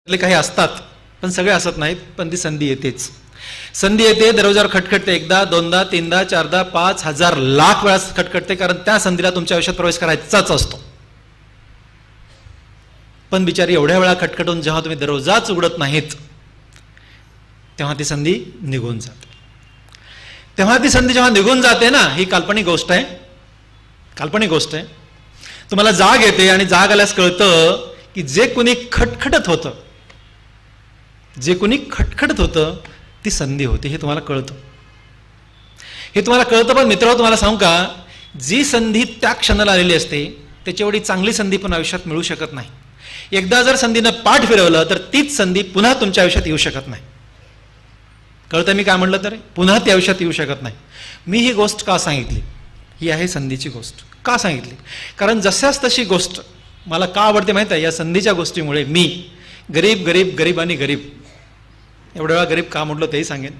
काही असतात, पण सगळे असत नाहीत. पण ती संधी येतेच. संधी येते, दरवाजावर खटखटते. एकदा, दोनदा, तीनदा, चारदा, 5,000 लाख वेळा खटखटते, कारण त्या संधीला तुमच्या आयुष्यात प्रवेश करायचाच असतो. पण बिचारी एवढ्या वेळा खटखटून जेव्हा तुम्ही दरवाजाच उघडत नाहीत, तेव्हा ती संधी निघून जाते. तेव्हा ती संधी जेव्हा निघून जाते ना, ही काल्पनिक गोष्ट आहे. काल्पनिक गोष्ट आहे. तुम्हाला जाग येते आणि जाग आल्यास कळतं की जे कुणी खटखटत होतं, जे कुणी खटखटत होतं ती संधी होती. हे तुम्हाला कळतं. हे तुम्हाला कळतं. पण मित्रांनो, तुम्हाला सांगू का, जी संधी त्या क्षणाला आलेली असते त्याची एवढी चांगली संधी पण आयुष्यात मिळू शकत नाही. एकदा जर संधीनं पाठ फिरवलं तर तीच संधी पुन्हा तुमच्या आयुष्यात येऊ शकत नाही. कळतं मी काय म्हटलं तर? पुन्हा ती आयुष्यात येऊ शकत नाही. मी ही गोष्ट का सांगितली? ही आहे संधीची गोष्ट. का सांगितली? कारण जशाच तशी गोष्ट मला का आवडते माहिती आहे? या संधीच्या गोष्टीमुळे मी गरीब गरीब गरीब आणि गरीब, एवढ्या वेळा गरीब का म्हटलं तेही सांगेन.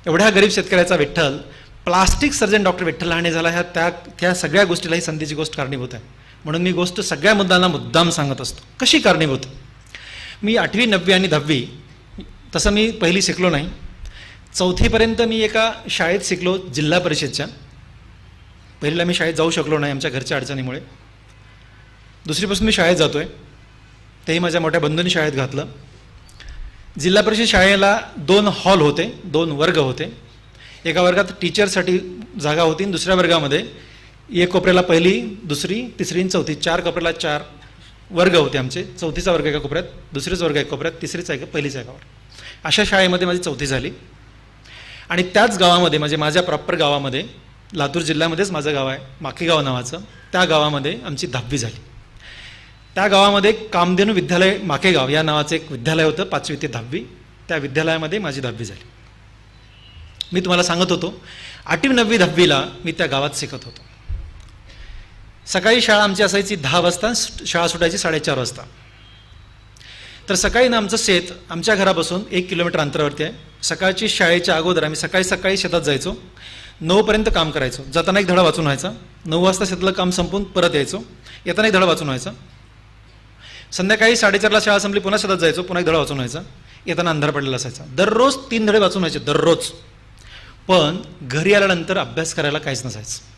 एवढ्या गरीब शेतकऱ्याचा Vitthal plastic surgeon doctor Vitthal Lahane झाला, ह्या त्या सगळ्या गोष्टीला ही संधीची गोष्ट कारणीभूत आहे. म्हणून मी गोष्ट सगळ्या मुद्द्यांना मुद्दाम सांगत असतो. कशी कारणीभूत? मी 8वी 9वी आणि 10वी तसं मी पहिली शिकलो नाही. 4थीपर्यंत मी एका शाळेत शिकलो, जिल्हा परिषदच्या. पहिलीला मी शाळेत जाऊ शकलो नाही आमच्या घरच्या अडचणीमुळे. 2रीपासून मी शाळेत जातोय, तेही माझ्या मोठ्या बंधूंनी शाळेत घातलं. जिल्हा परिषद शाळेला 2 हॉल होते, 2 वर्ग होते. एका वर्गात टीचरसाठी जागा होती, दुसऱ्या वर्गामध्ये एक कोपऱ्याला पहिली, दुसरी, तिसरी आणि चौथी, 4 कोपऱ्याला 4 वर्ग होते आमचे. 4थीचा वर्ग एका कोपऱ्यात, दुसरीचा वर्ग एका कोपऱ्यात, तिसरीचा एका, पहिलीचा एकावर. अशा शाळेमध्ये माझी 4थी झाली. आणि त्याच गावामध्ये, म्हणजे माझ्या प्रॉपर गावामध्ये, लातूर जिल्ह्यामध्येच माझं गाव आहे, माकेगाव नावाचं, त्या गावामध्ये आमची 10वी झाली. त्या गावामध्ये कामधेनू विद्यालय माकेगाव या नावाचं एक विद्यालय होतं, 5वी ते 10वी. त्या विद्यालयामध्ये माझी 10वी झाली. मी तुम्हाला सांगत होतो, 8वी 9वी 10वीला मी त्या गावात शिकत होतो. सकाळी शाळा आमची असायची 10 वाजता, शाळा सुटायची 4:30 वाजता. तर सकाळी ना आमचं शेत आमच्या घरापासून 1 किलोमीटर अंतरावरती आहे. सकाळची शाळेच्या अगोदर आम्ही सकाळी शेतात जायचो. 9पर्यंत काम करायचो. जाताना एक धडा वाचून व्हायचा. 9 वाजता शेतातलं काम संपून परत यायचो. येताना एक धडा वाचून व्हायचा. संध्याकाळी 4:30ला शाळा संपली, पुन्हा शेतात जायचो, पुन्हा एक धडा वाचून व्हायचा. येताना अंधार पडलेला असायचा. दररोज 3 धडे वाचून व्हायचे, दररोज. पण घरी आल्यानंतर अभ्यास करायला काहीच नसायचं.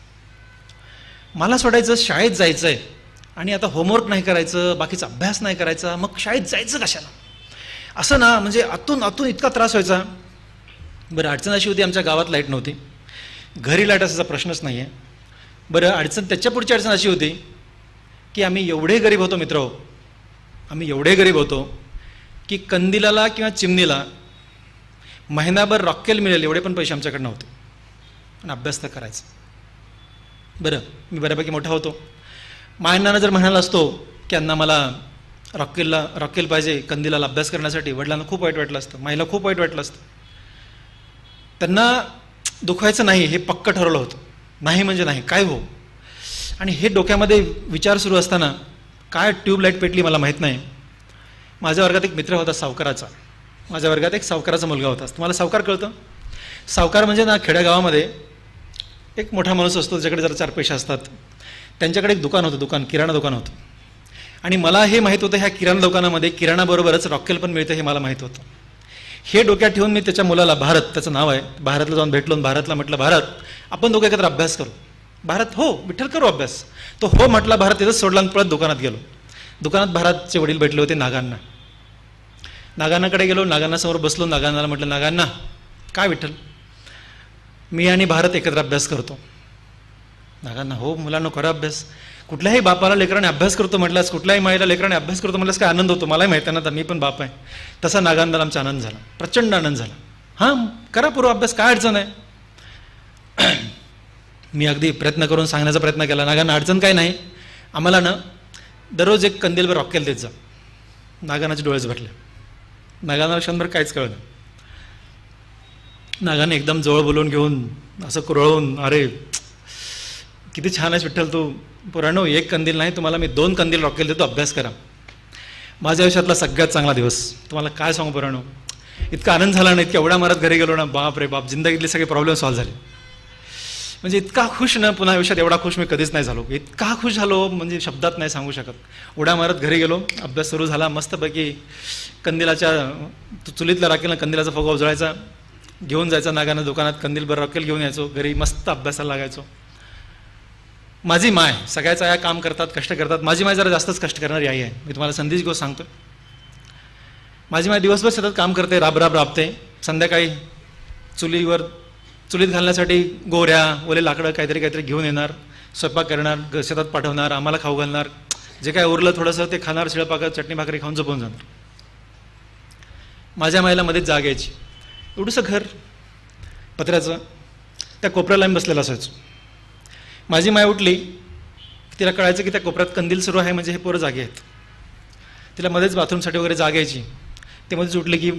मला असं वाटायचं शाळेत जायचं आहे आणि आता होमवर्क नाही करायचं, बाकीचा अभ्यास नाही करायचा, मग शाळेत जायचं कशाला? असं ना, म्हणजे आतून इतका त्रास व्हायचा. बरं, अडचण अशी होती, आमच्या गावात लाईट नव्हती. घरी लाईट असायचा प्रश्नच नाही आहे. बरं, त्याच्या पुढची अडचण अशी होती की आम्ही एवढे गरीब होतो मित्र, आम्ही एवढे गरीब होतो की कंदिलाला किंवा चिमणीला महिनाभर रॉकेल मिळेल एवढे पण पैसे आमच्याकडे नव्हते. आणि अभ्यास तर करायचा. बरं, मी बऱ्यापैकी मोठा होतो. मायनानं जर म्हणाला असतो की अण्णा मला रॉकेल पाहिजे कंदिलाला अभ्यास करण्यासाठी, वडिलांना खूप वाईट वाटलं असतं, माईला खूप वाईट वाटलं असतं. त्यांना दुखवायचं नाही हे पक्क ठरवलं होतं. नाही म्हणजे नाही, काय हो. आणि हे डोक्यामध्ये विचार सुरू असताना काय ट्यूबलाईट पेटली मला माहीत नाही. माझ्या वर्गात एक मित्र होता सावकाराचा. माझ्या वर्गात एक सावकाराचा मुलगा होता. तुम्हाला सावकार कळतं? सावकार म्हणजे ना, खेड्यागावामध्ये एक मोठा माणूस असतो, ज्याच्याकडे जरा 4 पैसे असतात. त्यांच्याकडे एक दुकान होतं, किराणा दुकान होतं. आणि मला हे माहीत होतं, ह्या किराणा दुकानामध्ये किराणाबरोबरच रॉकेल पण मिळतं हे मला माहीत होतं. हे डोक्यात ठेवून मी त्याच्या मुलाला, भारत त्याचं नाव आहे, भारतला जाऊन भेटलो. भारतला म्हटलं, भारत आपण दोघं एकत्र अभ्यास करू. भारत, हो विठ्ठल करू अभ्यास. तो हो म्हटला. भारत तिथंच सोडला आणि पळत दुकानात गेलो. दुकानात भारतचे वडील भेटले होते, नागांना. नागांनाकडे गेलो, नागांनासमोर बसलो. नागांनाला म्हटलं, नागांना काय विठ्ठल, मी आणि भारत एकत्र अभ्यास करतो. नागांना, हो मुलांना करा अभ्यास. कुठल्याही बापाला लेकराने अभ्यास करतो म्हटल्यास, कुठल्याही माईला लेकराने अभ्यास करतो म्हटल्यास काय आनंद होतो. मलाही माहिती आहे ना, तर मी पण बाप आहे. तसा नागांना आमचा आनंद झाला, प्रचंड आनंद झाला. हां, करा पूर्व अभ्यास, काय अडचण आहे. मी अगदी प्रयत्न करून सांगण्याचा प्रयत्न केला. नागांना, अडचण काय नाही, आम्हाला ना दररोज एक कंदीलभर रॉकेल देत जा. नागांनाचे डोळेच भरले. नागांना क्षणभर काहीच कळलं. नागाने एकदम जवळ बोलवून घेऊन असं कुरळून, अरे किती छान आहेस विठ्ठल तू. पुराणो, एक कंदील नाही, तुम्हाला मी 2 कंदील रॉकेल देतो, अभ्यास करा. माझ्या आयुष्यातला सगळ्यात चांगला दिवस. तुम्हाला काय सांगू पुराणो, इतका आनंद झाला ना, इतक्या एवढ्या मारत घरी गेलो ना, बाप रे बाप, जिंदगीतले सगळे प्रॉब्लेम सॉल्व्ह झाले. म्हणजे इतका खुश ना, पुन्हा आयुष्यात एवढा खुश मी कधीच नाही झालो. इतका खुश झालो म्हणजे शब्दात नाही सांगू शकत. उड्या मारत घरी गेलो, अभ्यास सुरू झाला मस्तपैकी. कंदिलाच्या चुलीतल्या राखेला कंदिलाचा फुगा उजळायचा, घेऊन जायचा नागानं दुकानात, कंदीलभर राखेल घेऊन यायचो, घरी मस्त अभ्यासाला लागायचो. माझी माय सगळ्याच आया काम करतात, कष्ट करतात. माझी माय जरा जास्तच कष्ट करणारी आई आहे. मी तुम्हाला संदेश गोष्ट सांगतो. माझी माय दिवसभर सतत काम करते, राबते. संध्याकाळी चुलीत घालण्यासाठी गोऱ्या ओले लाकडं काहीतरी घेऊन येणार, स्वयंपाक करणार, शेतात पाठवणार, आम्हाला खाऊ घालणार. जे काय उरलं थोडंसं ते खाणार, शिळपाकं चटणी भाकरी खाऊन झोपून जाणार. माझ्या मायला मध्येच जाग यायची. एवढंसं घर पत्र्याचं, त्या कोपऱ्याला आम्ही बसलेला असायचो. माझी माय उठली, तिला कळायचं की त्या कोपऱ्यात कंदील सुरू आहे, म्हणजे हे पोरं जागे आहेत. तिला मध्येच बाथरूमसाठी वगैरे जाग यायची. ते मध्येच उठली की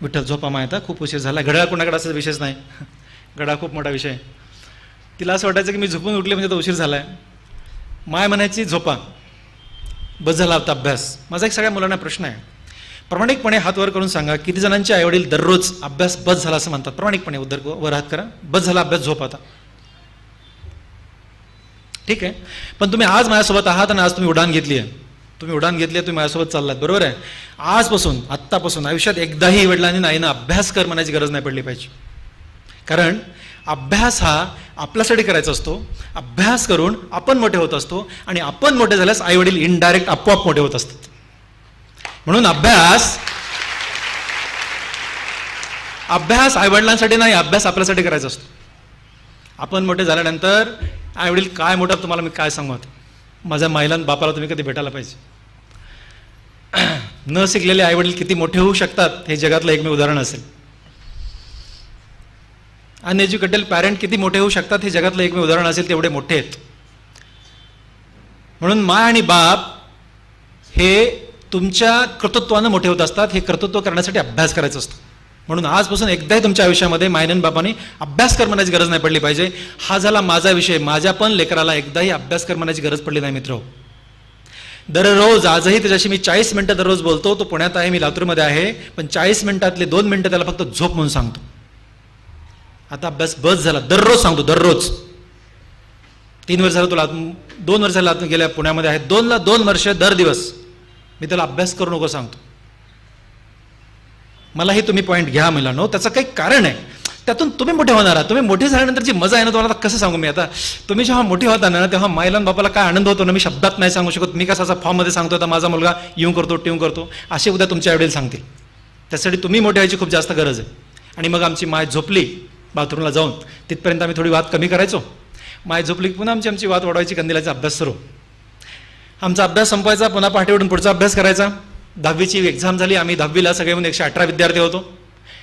विठ्ठल झोपा माय, आता खूप उशीर झाला. घड्याळ कोणाकडे असा विषयच नाही, घड्याळ खूप मोठा विषय. तिला असं वाटायचं की मी झोपून उठले म्हणजे तो उशीर झाला आहे. माय म्हणायची झोपा, बस झाला होता अभ्यास. माझा एक सगळ्या मुलांना प्रश्न आहे, प्रामाणिकपणे हात वर करून सांगा, किती जणांचे आईवडील दररोज अभ्यास बस झाला असं म्हणतात? प्रामाणिकपणे वर हात करा, बस झाला अभ्यास, झोप आता. ठीक आहे, पण तुम्ही आज माझ्यासोबत आहात आणि आज तुम्ही उडान घेतली आहे, तुम्ही माझ्यासोबत चाललात, बरोबर आहे. आजपासून आत्तापासून आयुष्यात एकदाही वडिलांनी नाहीनं अभ्यास कर म्हणायची गरज नाही पडली पाहिजे. कारण अभ्यास हा आपल्यासाठी करायचा असतो. अभ्यास करून आपण मोठे होत असतो आणि आपण मोठे झाल्यास आई वडील इनडायरेक्ट आपोआप मोठे होत असतात. म्हणून अभ्यास आई वडिलांसाठी नाही, अभ्यास आपल्यासाठी करायचा असतो. आपण मोठे झाल्यानंतर आई वडील काय मोठा, तुम्हाला मी काय सांगू आता. माझ्या माईला बापाला तुम्ही कधी भेटायला पाहिजे. न शिकलेले आई वडील किती मोठे होऊ शकतात हे जगातलं एकमेव उदाहरण असेल. अनएज्युकेटेड पॅरेंट किती मोठे होऊ शकतात हे जगातलं एकमेव उदाहरण असेल, तेवढे मोठे आहेत. म्हणून माय आणि बाप हे तुमच्या कर्तृत्वानं मोठे होत असतात. हे कर्तृत्व करण्यासाठी अभ्यास करायचा असतो. म्हणून आजपासून एकदाही तुमच्या आयुष्यामध्ये मायनं बापाने अभ्यास कर म्हणायची गरज नाही पडली पाहिजे. हा झाला माझा विषय. माझ्या पण लेकराला एकदाही अभ्यास कर म्हणायची गरज पडली नाही मित्र. दररोज आजही त्याच्याशी मी 40 मिनिटं दररोज बोलतो. तो पुण्यात आहे, मी लातूरमध्ये आहे, पण 40 मिनिटातले 2 मिनिटं त्याला फक्त झोप म्हणून सांगतो. आता अभ्यास बस झाला, दररोज सांगतो, दररोज. 3 वर्ष झालं तुला, 2 वर्ष झालं गेल्या पुण्यामध्ये आहे, 2 वर्ष दर दिवस मी त्याला अभ्यास करू नको सांगतो. मलाही तुम्ही पॉईंट घ्या मुलांनो, त्याचं काही कारण आहे. त्यातून तुम्ही मोठे होणार आहात. तुम्ही मोठे झाल्यानंतर जी मजा आहे ना, तुम्हाला कसं सांगू मी आता. तुम्ही जेव्हा मोठे होता ना, तेव्हा माईला बापाला काय आनंद होतो ना, मी शब्दात नाही सांगू शकत. मी कसा फॉर्ममध्ये सांगतो, आता माझा मुलगा येऊ करतो, टिव करतो, असे उद्या तुमच्या आईवडील सांगतील. त्यासाठी तुम्ही मोठे व्हायची खूप जास्त गरज आहे. आणि मग आमची माय झोपली बाथरूमला जाऊन, तिथपर्यंत आम्ही थोडी वाद कमी करायचो. माय झोपली पुन्हा आमची वाद वाढवायची, कंदिलाचा अभ्यास सुरू. आमचा अभ्यास संपवायचा, पुन्हा पहाटे उठून पुढचा अभ्यास करायचा. 10वीची एक्झाम झाली. आम्ही 10वीला सगळे म्हणून 118 विद्यार्थी होतो.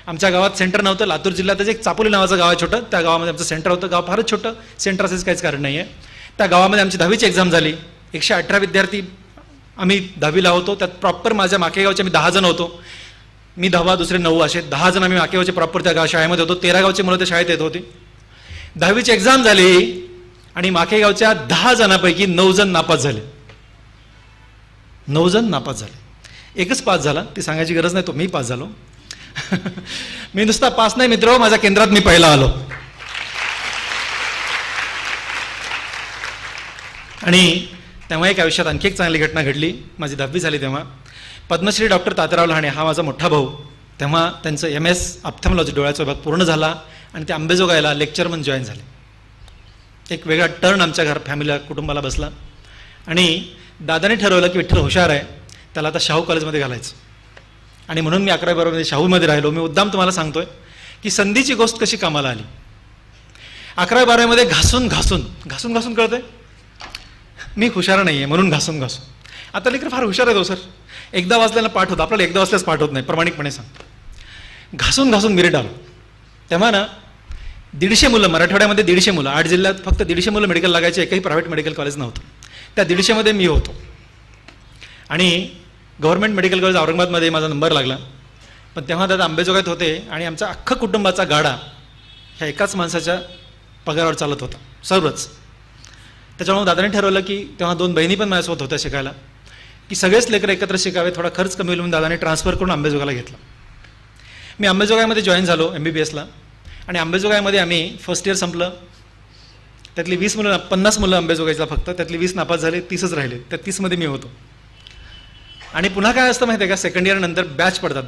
आमच्या गावात सेंटर नव्हतं. लातूर जिल्ह्यात एक चापोली नावाचं गाव आहे छोटं, त्या गावामध्ये आमचं सेंटर होतं. गाव फारच छोटं, सेंटर असेच काहीच कारण नाही आहे. त्या गावामध्ये आमची 10वीची एक्झाम झाली. 118 विद्यार्थी आम्ही 10वीला होतो. त्यात प्रॉपर माझ्या माकेगावचे आम्ही 10 जण होतो. मी 10वा, दुसरे 9 असे 10 जण आम्ही माकेगावचे प्रॉपर त्या शाळेमध्ये होतो. 13 गावचे मुलं त्या शाळेत येत होती. 10वीची एक्झाम झाली आणि माकेगावच्या 10 जणांपैकी 9 जण नापास झाले. 9 जण नापास झाले. एकच पास झाला, ती सांगायची गरज नाही, तो मी पास झालो. मी नुसता पास नाही मित्र, माझ्या केंद्रात मी पहिला आलो. आणि तेव्हा एक आयुष्यात आणखी एक चांगली घटना घडली. माझी 10वी झाली तेव्हा पद्मश्री डॉक्टर तात्याराव लहाणे हा माझा मोठा भाऊ, तेव्हा त्यांचं MS ऑप्थॅल्मॉलॉजी डोळ्याचा विभाग पूर्ण झाला आणि ते अंबेजोगाईला लेक्चर म्हणून जॉईन झाले. एक वेगळा टर्न आमच्या फॅमिलीला, कुटुंबाला बसला. आणि दादाने ठरवलं की विठ्ठल हुशार आहे, त्याला आता शाहू कॉलेजमध्ये घालायचं. आणि म्हणून मी 11वी-12वीमध्ये शाहूमध्ये राहिलो. मी मुद्दाम तुम्हाला सांगतोय की संधीची गोष्ट कशी कामाला आली. 11वी-12वीमध्ये घासून कळतंय मी हुशार नाही आहे म्हणून घासून. आता लेकर फार हुशार आहे तो सर, एकदा वाचल्याला पाठ होतं, आपल्याला एकदा वाचल्यास पाठ होत नाही, प्रामाणिकपणे सांगतो. घासून मिरिट आलो. तेव्हा ना 150 मुलं, मराठवाड्यामध्ये 150 मुलं, 8 जिल्ह्यात फक्त 150 मुलं मेडिकल लागायचे. एकही प्रायव्हेट मेडिकल कॉलेज नव्हतं. त्या 150 मध्ये मी होतो. आणि गव्हर्नमेंट मेडिकल कॉलेज औरंगाबादमध्ये माझा नंबर लागला. पण तेव्हा दादा अंबेजोगाईत होते आणि आमचा अख्खा कुटुंबाचा गाडा ह्या एकाच माणसाच्या पगारावर चालत होता सर्वच. त्याच्यामुळे दादाने ठरवलं की तेव्हा 2 बहिणी पण माझ्यासोबत होत्या शिकायला, की सगळेच लेकर एकत्र शिकावे, थोडा खर्च कमी होईल म्हणून दादाने ट्रान्सफर करून अंबेजोगाईला घेतला. मी अंबेजोगाईमध्ये जॉईन झालो MBBSला. आणि अंबेजोगाईमध्ये आम्ही फर्स्ट इयर संपलं. त्यातली 50 मुलं अंबेजोगाईला फक्त, त्यातली 20 नापास झाले, 30च राहिले. त्या 30मध्ये मी होतो. आणि पुन्हा काय असतं माहिती आहे का, सेकंड इयर नंतर बॅच पडतात.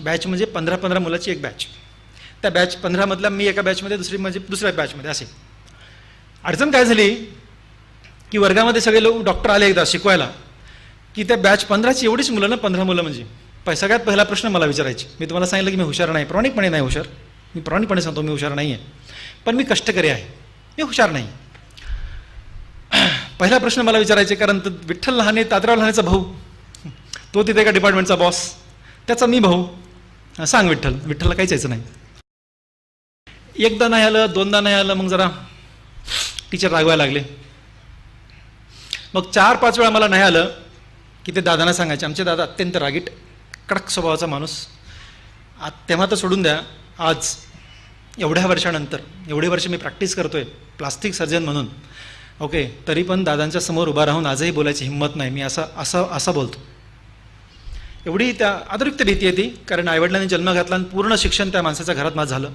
बॅच म्हणजे 15-15 मुलाची एक बॅच. त्या बॅच 15 मधला मी एका बॅचमध्ये, दुसरी म्हणजे दुसऱ्या बॅचमध्ये. असे अडचण काय झाली की वर्गामध्ये सगळे लोक डॉक्टर आले एकदा शिकवायला, की त्या बॅच 15ची एवढीच मुलं ना, 15 मुलं म्हणजे. सगळ्यात पहिला प्रश्न मला विचारायचे. मी तुम्हाला सांगितलं की मी हुशार नाही, प्रामाणिकपणे नाही हुशार. मी प्रामाणिकपणे सांगतो मी हुशार नाही आहे, पण मी कष्टकरी आहे, मी हुशार नाही. पहिला प्रश्न मला विचारायचे, कारण विठ्ठल लहाने, तात्याराव लहानेचा भाऊ, तो तिथे एका डिपार्टमेंटचा बॉस, त्याचा मी भाऊ. सांग विठ्ठलला काहीच यायचं नाही. एकदा नाही आलं, दोनदा नाही आलं, मग जरा टीचर रागवायला लागले. मग 4-5 वेळा मला नाही आलं की ते दादांना सांगायचे. आमचे दादा अत्यंत रागीट, कडक स्वभावाचा माणूस. तेव्हा तर सोडून द्या, आज एवढ्या वर्षानंतर, एवढे वर्ष मी प्रॅक्टिस करतोय प्लास्टिक सर्जन म्हणून, ओके, तरी पण दादांच्या समोर उभा राहून आजही बोलायची हिंमत नाही. मी असं बोलतो. एवढी त्या अतिरिक्त भीती आहे ती, कारण आईवडिलांनी जन्म घातला आणि पूर्ण शिक्षण त्या माणसाच्या घरात माझं झालं.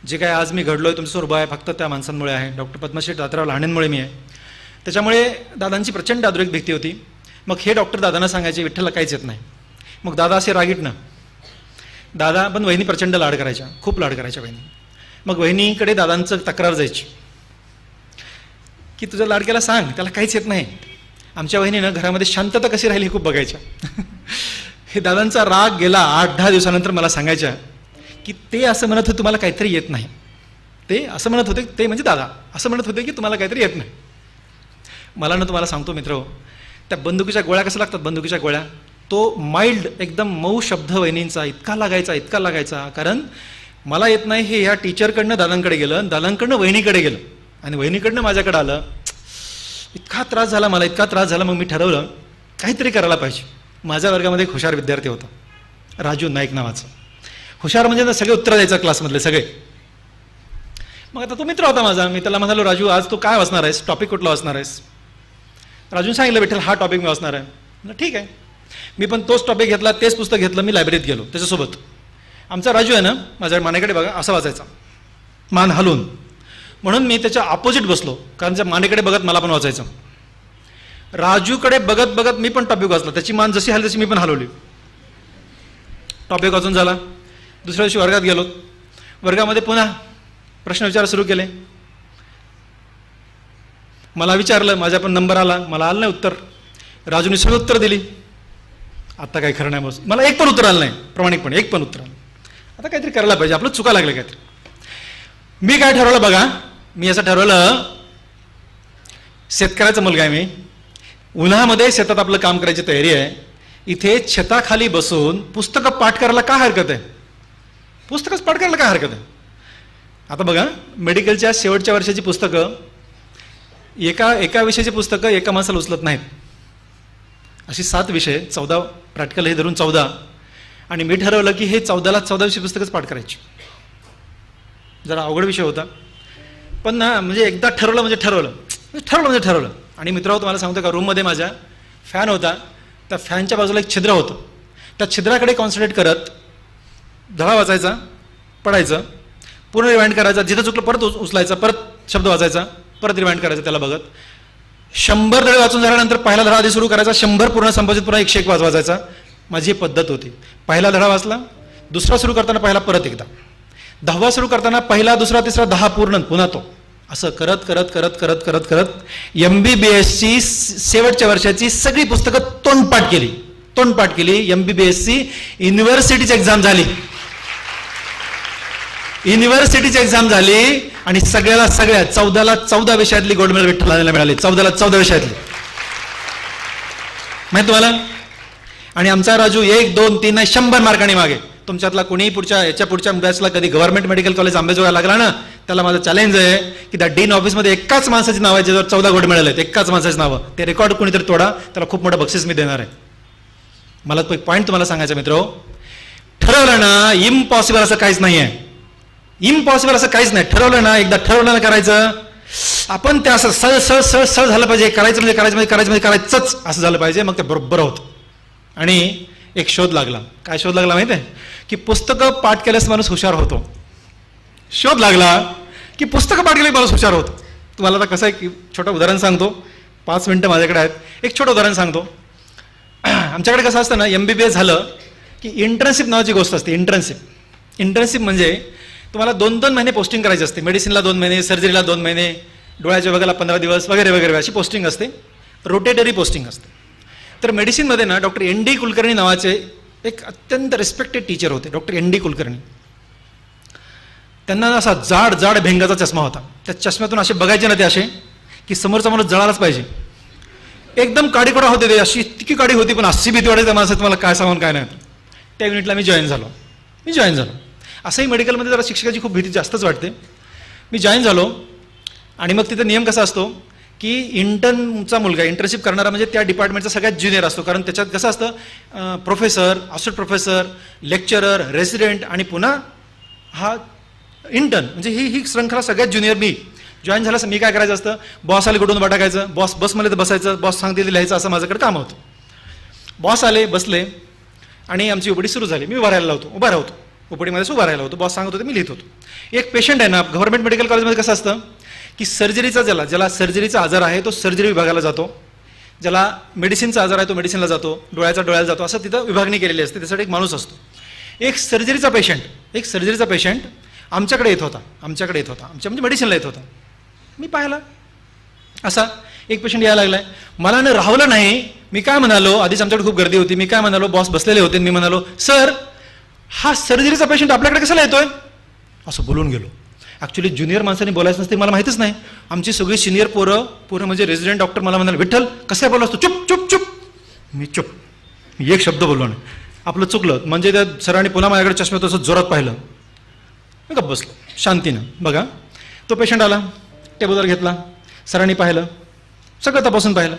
जे काय आज मी घडलोय, तुमच्यासमोर उभा आहे, फक्त त्या माणसांमुळे आहे. डॉक्टर पद्मश्री तात्याराव लहानेंमुळे मी आहे. त्याच्यामुळे दादांची प्रचंड अतिरिक्त भीती होती. मग हे डॉक्टर दादांना सांगायचे विठ्ठलला काहीच येत नाही. मग दादा असे रागीट ना. दादा पण वहिनी प्रचंड लाड करायच्या, खूप लाड करायच्या वहिनी. मग वहिनीकडे दादांचं तक्रार जायची की तुझ्या लाडक्याला सांग, त्याला काहीच येत नाही. आमच्या वहिनीनं घरामध्ये शांतता कशी राहिली हे खूप बघायच्या. हे दादांचा राग गेला 8-10 दिवसानंतर मला सांगायच्या की ते असं म्हणत होते तुम्हाला काहीतरी येत नाही. ते असं म्हणत होते, ते म्हणजे दादा असं म्हणत होते की तुम्हाला काहीतरी येत नाही. मला ना तुम्हाला सांगतो मित्र, त्या बंदुकीच्या गोळ्या कशा लागतात, बंदुकीच्या गोळ्या, तो माइल्ड एकदम मऊ शब्द वहिनींचा इतका लागायचा. कारण मला येत नाही हे ह्या टीचरकडनं दादांकडे गेलं, दादांकडनं वहिनीकडे गेलं, आणि वहिनीकडनं माझ्याकडे आलं. इतका त्रास झाला मला, इतका त्रास झाला. मग मी ठरवलं काहीतरी करायला पाहिजे. माझ्या वर्गामध्ये एक हुशार विद्यार्थी होता, राजू नाईक नावाचा. हुशार म्हणजे सगळे उत्तर द्यायचं क्लासमधले सगळे. मग आता तो मित्र होता माझा. मी त्याला म्हणालो, राजू आज तू काय वाचणार आहेस, टॉपिक कुठला वाचणार आहेस? राजून सांगितलं विठ्ठल हा टॉपिक मी वाचणार आहे. ठीक आहे. मी पण तोच टॉपिक घेतला, तेच पुस्तक घेतलं, मी लायब्ररीत गेलो त्याच्यासोबत. आमचा राजू आहे ना, माझ्या मानेकडे बघा असं वाचायचा, मान हलवून. म्हणून मी त्याच्या ऑपोजिट बसलो, कारण त्या मानेकडे बघत मला पण वाचायचं. राजूकडे बघत बघत मी पण टॉपिक वाचला. त्याची मान जशी हलली तशी मी पण हलवली. टॉपिक वाचून झाला. दुसऱ्या दिवशी वर्गात गेलो. वर्गामध्ये पुन्हा प्रश्न विचार सुरू केले. मला विचारलं, माझ्या पण नंबर आला, मला आलं नाही उत्तर. राजूने सगळं उत्तर दिली. आता काही खरं नाही बस, मला एक पण उत्तर आलं नाही, प्रामाणिकपणे एक पण उत्तर आलं. आता काहीतरी करायला पाहिजे, आपलं चुका लागलं काहीतरी. मी काय ठरवलं बघा, मी असं ठरवलं, शेतकऱ्याचा मुलगा आहे मी, उन्हामध्ये शेतात आपलं काम करायची तयारी आहे. इथे छताखाली बसून पुस्तकं पाठ करायला काय हरकत आहे? पुस्तकच पाठ करायला काय हरकत आहे? आता बघा, मेडिकलच्या शेवटच्या वर्षाची पुस्तकं, एका विषयाची पुस्तकं एका माणसाला उचलत नाहीत. अशी 7 विषय, 14 प्रॅक्टिकल हे धरून 14. आणि मी ठरवलं की हे 14ला 14 विषय पुस्तकच पाठ करायची. जरा अवघड विषय होता, पण ना म्हणजे एकदा ठरवलं म्हणजे ठरवलं. आणि मित्रांनो तुम्हाला सांगतो का, रूममध्ये माझ्या फॅन होता. त्या फॅनच्या बाजूला एक छिद्र होतं. त्या छिद्राकडे कॉन्सन्ट्रेट करत धडा वाचायचा, पडायचं, पूर्ण रिवाइंड करायचा, जिथं चुकलं परत उचलायचा, परत शब्द वाचायचा, परत रिवाइंड करायचा त्याला बघत. 100 धडे वाचून झाल्यानंतर पहिला धडा आधी सुरू करायचा, 100 पूर्ण संपादित, पुन्हा 101 वाचायचा. माझी पद्धत होती. पहिला धडा वाचला, दुसरा सुरू करताना पहिला परत एकदा, 10वा सुरू करताना पहिला, दुसरा, तिसरा, 10 पूर्ण, पुन्हा तो. असं करत करत करत करत करत करत MBBSची शेवटच्या वर्षाची सगळी पुस्तकं तोंडपाठ केली. MBBSची युनिव्हर्सिटीची एक्झाम झाली. आणि सगळ्या 14ला 14 विषयातली गोल्ड मेडल विठ्ठलाला मिळाली. 14ला 14 विषयातली, माहिती तुम्हाला. आणि आमचा राजू 1, 2, 3 नाही 100 मार्कांनी मागे. तुमच्यातला कोणीही पुढच्या बॅचला कधी गव्हर्नमेंट मेडिकल कॉलेज आंबेजोगाई लागला ना, त्याला माझं चॅलेंज आहे की त्या डीन ऑफिसमध्ये एकाच माणसाची नाव आहे ज्याच्यावर 14 गोल्ड मेडल आहेत, एकाच माणसाची नावं. ते रेकॉर्ड कोणीतरी तोडा, त्याला खूप मोठं बक्षीस मी देणार आहे. मला तो एक पॉईंट तुम्हाला सांगायचा मित्र, ठरवलं ना, इम्पॉसिबल असं काहीच नाही आहे. ठरवलं ना, एकदा ठरवलं ना करायचं, आपण ते असं सळ झालं पाहिजे. करायचंच असं झालं पाहिजे, मग ते बरोबर होतं. आणि एक शोध लागला. काय शोध लागला माहिती आहे? की पुस्तकं पाठ केल्यास माणूस हुशार होतो. शोध लागला की पुस्तकं पाठ केल्यास माणूस हुशार होतो. तुम्हाला आता कसं आहे की छोटं उदाहरण सांगतो, 5 मिनिटं माझ्याकडे आहेत. एक छोटं उदाहरण सांगतो. आमच्याकडे कसं असतं ना, MBBS झालं की इंटर्नशिप नावाची गोष्ट असते. इंटर्नशिप म्हणजे तुम्हाला 2-2 महिने पोस्टिंग करायची असते. मेडिसिनला 2 महिने, सर्जरीला 2 महिने, डोळ्याच्या विभागाला 15 दिवस वगैरे वगैरे अशी पोस्टिंग असते. रोटेटरी पोस्टिंग असते. तर मेडिसिनमध्ये ना डॉक्टर ND कुलकर्णी नावाचे एक अत्यंत रिस्पेक्टेड टीचर होते, डॉक्टर ND कुलकर्णी. त्यांना असा जाड जाड भेंगाचा चष्मा होता. त्या चष्म्यातून असे बघायचे ना ते असे की समोरचा माणूस जळालाच पाहिजे. एकदम काडीकडा होते ते, अशी इतकी काडी होती, पण अशी भीती वाटायची माणसं तुम्हाला काय सांगून काय नाही. त्या युनिटला मी जॉईन झालो. असंही मेडिकलमध्ये जरा शिक्षकाची खूप भीती जास्तच वाटते. मी जॉईन झालो आणि मग तिथं नियम कसा असतो की इंटर्नचा मुलगा, इंटर्नशिप करणारा म्हणजे त्या डिपार्टमेंटचा सगळ्यात ज्युनियर असतो. कारण त्याच्यात कसं असतं, professor, assistant professor, lecturer, resident आणि पुन्हा हा इंटर्न, म्हणजे ही श्रृंखला सगळ्यात ज्युनियर. मी जॉईन झालं, मी काय करायचं असतं, बॉस आले कुठून टाकायचं, बसमध्ये तर बसायचं, बॉस सांगते ते लिहायचं, असं माझ्याकडे काम होतं. बॉस आले, बसले आणि आमची ओपीडी सुरू झाली. मी उभा राहतो ओपीडीमध्ये उभा राहिला होतो. बॉस सांगत होते, मी लिहित होतो. एक पेशंट आहे ना, गव्हर्नमेंट मेडिकल कॉलेजमध्ये कसं असतं की सर्जरीचा ज्याला सर्जरीचा आजार आहे तो सर्जरी विभागाला जातो, ज्याला मेडिसिनचा आजार आहे तो मेडिसिनला जातो, डोळ्याला जातो, असं तिथं विभागणी केलेली असते. त्यासाठी एक माणूस असतो. एक सर्जरीचा पेशंट आमच्याकडे येत होता, आमच्या म्हणजे मेडिसिनला येत होता. मी पाहिला असा एक पेशंट यायला लागलाय. मला ना राहवलं नाही. मी काय म्हणालो, आधीच आमच्याकडे खूप गर्दी होती, मी काय म्हणालो, बॉस बसलेले होते, मी म्हणालो, सर हा सर्जरीचा पेशंट आपल्याकडे कशाला येतोय, असं बोलून गेलो. ॲक्च्युली ज्युनियर माणसांनी बोलायचं नसते, मला माहितीच नाही. आमची सगळी सिनियर पोरं म्हणजे रेसिडेंट डॉक्टर मला म्हणाले, विठ्ठल कसं काय बोलला असतो, चुप. मी एक शब्द बोललो नाही. आपलं चुकलं. म्हणजे त्या सरांनी पुन्हा माझ्याकडे चष्म्यात असं जोरात पाहिलं. मी गप्प बसलो शांतीनं. बघा, तो पेशंट आला, टेबलवर घेतला, सरांनी पाहिलं, सगळं तपासून पाहिलं.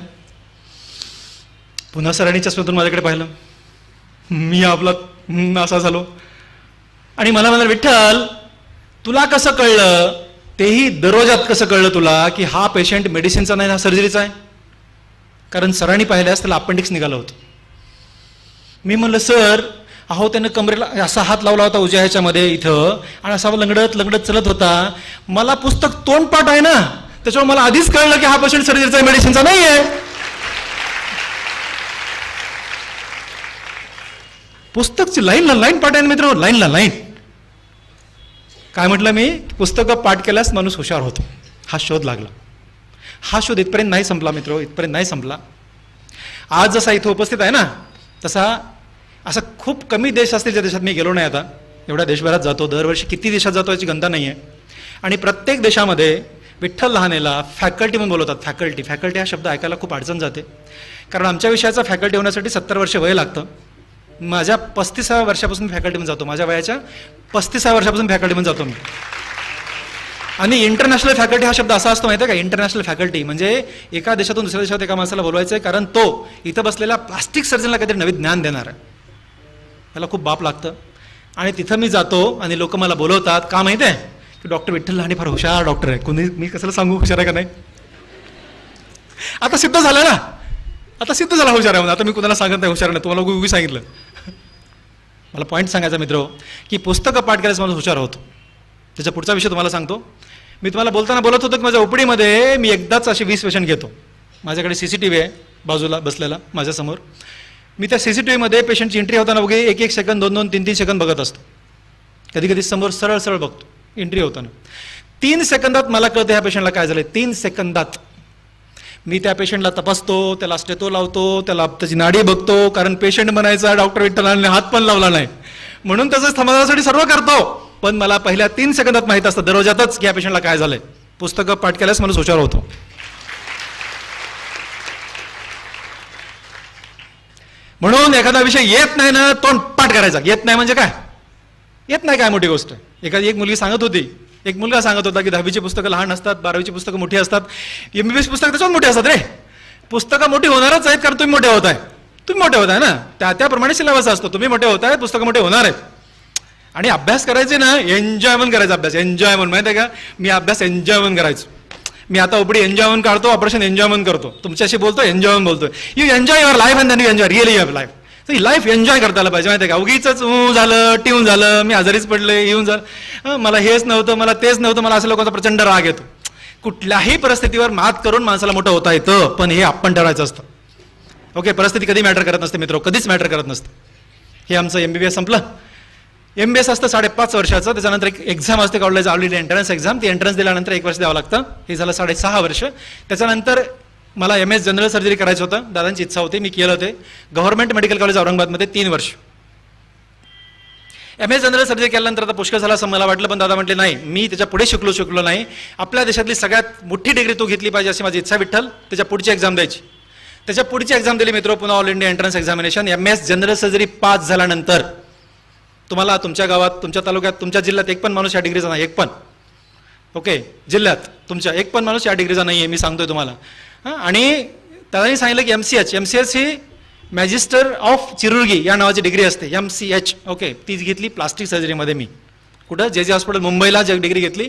पुन्हा सरांनी चष्म्यातून माझ्याकडे पाहिलं. मी आपला असा झालो आणि मला म्हणाल, विठ्ठल तुला कसं कळलं, तेही दररोजात कसं कळलं तुला की हा पेशंट मेडिसिनचा नाही, हा सर्जरीचा आहे? कारण सरांनी पाहिल्यास त्याला अपेंडिक्स निघालं होतं. मी म्हणलं, सर अहो त्यानं कमरेला असा हात लावला होता उजव्या ह्याच्यामध्ये इथं, आणि असा लंगडत चलत होता. मला पुस्तक तोंडपाठ आहे ना, त्याच्यावर मला आधीच कळलं की हा पेशंट सर्जरीचा मेडिसिनचा नाही आहे. पुस्तकची लाईन पाठ आहे मित्र, लाईन. काय म्हटलं मी, पुस्तकं पाठ केल्यास माणूस हुशार होतो. हा शोध लागला. हा शोध इथपर्यंत नाही संपला मित्र, इथपर्यंत नाही संपला. आज जसा इथं उपस्थित आहे ना, तसा असा खूप कमी देश असतील ज्या देशात मी गेलो नाही. आता एवढ्या देशभरात जातो, दरवर्षी किती देशात जातो याची गणना नाही आहे. आणि प्रत्येक देशामध्ये विठ्ठल लहानेला फॅकल्टी म्हणून बोलवतात. फॅकल्टी हा शब्द ऐकायला खूप अडचण जाते, कारण आमच्या विषयाचा फॅकल्टी होण्यासाठी 70 वर्ष वय लागतं. माझ्या 35व्या वर्षापासून फॅकल्टीमध्ये जातो, माझ्या वयाच्या 35व्या वर्षापासून फॅकल्टीमध्ये जातो मी. आणि इंटरनॅशनल फॅकल्टी हा शब्द असा असतो माहिती आहे का, इंटरनॅशनल फॅकल्टी म्हणजे एका देशातून दुसऱ्या देशात एका माणसाला बोलवायचं आहे, कारण तो इथं बसलेल्या प्लास्टिक सर्जनला काहीतरी नवीन ज्ञान देणार आहे. त्याला खूप बाप लागतं. आणि तिथं मी जातो आणि लोक मला बोलवतात. का माहिती आहे की डॉक्टर विठ्ठल लहाने फार हुशार डॉक्टर आहे. कोणी मी कशाला सांगू हुशार आहे का नाही, आता सिद्ध झालं ना, हुशार आहे. आता मी कुणाला सांगत नाही हुशार नाही, तुम्हाला उगी सांगितलं. मला पॉईंट सांगायचा मित्र की पुस्तकं पाठ करायचं मला हुशार होतो. त्याचा पुढचा विषय तुम्हाला सांगतो. मी तुम्हाला बोलत होतो की माझ्या ओपीडीमध्ये मी एकदाच असे 20 पेशंट घेतो. माझ्याकडे CCTV आहे बाजूला बसलेला माझ्यासमोर. मी त्या CCTVमध्ये पेशंटची एंट्री होताना वगैरे 1-1 सेकंद 2-2 3-3 सेकंद बघत असतो. कधी समोर सरळ बघतो एंट्री होताना. 3 सेकंदात मला कळतं ह्या पेशंटला काय झालंय. 3 सेकंदात मी त्या पेशंटला तपासतो, त्याला स्टेथो लावतो, त्याला त्याची नाडी बघतो. कारण पेशंट म्हणायचा डॉक्टर विठ्ठलाने हात पण लावला नाही, म्हणून त्याचं समाधानासाठी सर्व करतो. पण मला पहिल्या 3 सेकंदात माहित असतं दररोजातच की या पेशंटला काय झालंय. पुस्तकं पाठ केल्यास माणूस हुशार होतो. म्हणून एखादा विषय येत नाही ना, तोंड पाठ करायचा. येत नाही म्हणजे काय, येत नाही काय मोठी गोष्ट. एक मुलगी सांगत होती, एक मुलगा सांगत होता की 10वीची पुस्तकं लहान असतात, 12वीची पुस्तकं मोठी असतात, MBBS पुस्तकं त्याच्यावर मोठी असतात. रे पुस्तकं मोठी होणारच आहेत, कारण तुम्ही मोठे होताय ना, त्याप्रमाणे सिलेबस असतो. तुम्ही मोठे होताय, पुस्तकं मोठे होणार आहेत. आणि अभ्यास करायचे ना, एन्जॉयमेंट करायचा. अभ्यास एन्जॉयमेंट माहिती आहे का, मी अभ्यास एन्जॉयमेंट करायचो. मी आता ओपीडी एन्जॉयमेंट काढतो, ऑपरेशन एन्जॉयमेंट करतो, तुमच्याशी बोलतो एन्जॉयमेंट बोलतोय. You enjoy your life and then you enjoy really your life. ही लाईफ एन्जॉय करता आलं पाहिजे माहिती आहे का. उगीच झालं, टिवून झालं, मी आजारीच पडले, येऊन झालं, मला हेच नव्हतं, मला तेच नव्हतं, मला असं लोकांचा प्रचंड राग येतो. कुठल्याही परिस्थितीवर मात करून माणसाला मोठं होता येतं, पण हे आपण ठरवायचं असतं. ओके, परिस्थिती कधी मॅटर करत नसते मित्र, कधीच मॅटर करत नसते. हे आमचं MBBS संपलं. MBS असतं 5.5 वर्षाचं, त्याच्यानंतर एक एक्झाम असते कॉलेज ऑलरेडी एंट्रन्स एक्झाम. ती एंट्रन्स दिल्यानंतर 1 वर्ष द्यावं लागतं. हे झालं 6.5 वर्ष. त्याच्यानंतर मला MS जनरल सर्जरी करायचं होतं, दादांची इच्छा होती, मी केलं होते गव्हर्नमेंट मेडिकल कॉलेज औरंगाबादमध्ये 3 वर्ष. MS जनरल सर्जरी केल्यानंतर आता पुष्कळ झाला असं मला वाटलं, पण दादा म्हटले नाही, मी त्याच्या पुढे शिकलो नाही, आपल्या देशातली सगळ्यात मोठी डिग्री तू घेतली पाहिजे अशी माझी इच्छा विठ्ठल. त्याच्या पुढची एक्झाम द्यायची. त्याच्या पुढची एक्झाम दिली मित्र, पुन्हा all India entrance examination. MS general surgery pass झाल्यानंतर तुम्हाला तुमच्या गावात, तुमच्या तालुक्यात, तुमच्या जिल्ह्यात एक पण माणूस या डिग्रीचा नाही, एक पण. ओके, जिल्ह्यात तुमच्या एक पण माणूस या डिग्रीचा नाही आहे, मी सांगतोय तुम्हाला. आणि त्याने सांगितलं की MCH ही मॅजिस्टर ऑफ चिरुर्गी या नावाची डिग्री असते, MCH. ओके, तीच घेतली प्लास्टिक सर्जरीमध्ये मी. कुठं? JJ हॉस्पिटल मुंबईला डिग्री घेतली.